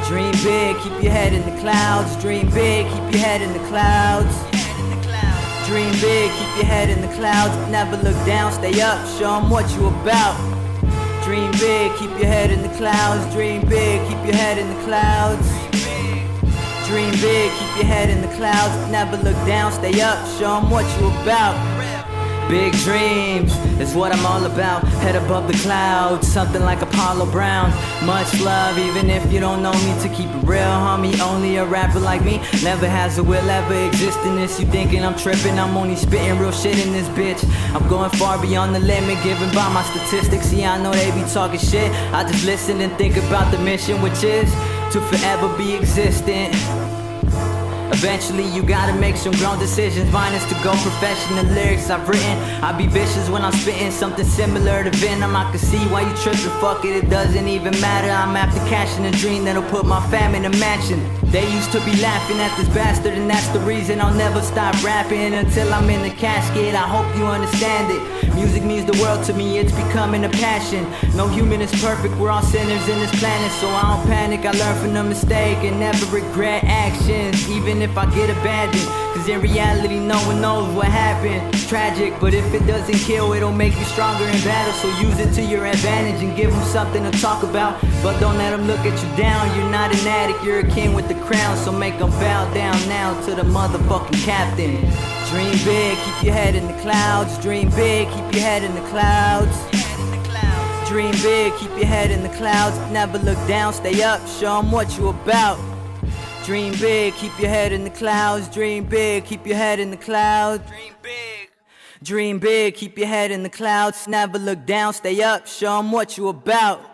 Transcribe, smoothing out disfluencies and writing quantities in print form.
Dream big, keep your head in the clouds. Dream big, keep your head in the clouds. Dream big, keep your head in the clouds. Never look down, stay up, show 'em what you about. Dream big, keep your head in the clouds. Dream big, keep your head in the clouds. Dream big, keep your head in the clouds. Never look down, stay up, show 'em what you about. Big dreams is what I'm all about. Head above the clouds, something like Apollo Brown. Much love, even if you don't know me. To keep it real, homie, only a rapper like me never has or will ever exist in this. You thinking I'm tripping, I'm only spitting real shit in this bitch. I'm going far beyond the limit, given by my statistics. See, I know they be talking shit, I just listen and think about the mission, which is to forever be existent. Eventually you gotta make some grown decisions. Mine is to go professional. Lyrics I've written, I be vicious when I'm spitting something similar to Venom. I can see why you tripping, fuck it, it doesn't even matter. I'm after cashing a dream that'll put my fam in a mansion. They used to be laughing at this bastard, and that's the reason I'll never stop rapping until I'm in the casket. I hope you understand it. Music means the world to me, it's becoming a passion. No human is perfect, we're all sinners in this planet. So I don't panic, I learn from the mistake and never regret actions, even if I get abandoned. Cause in reality no one knows what happened. It's tragic, but if it doesn't kill, it'll make you stronger in battle. So use it to your advantage and give them something to talk about. But don't let them look at you down. You're not an addict, you're a king with the crown. So make them bow down now to the motherfucking captain. Dream big, keep your head in the clouds. Dream big, keep your head in the clouds. Dream big, keep your head in the clouds. Never look down, stay up, show 'em what you about. Dream big, keep your head in the clouds. Dream big, keep your head in the clouds. Dream big. Dream big, keep your head in the clouds. Never look down, stay up, show 'em what you about.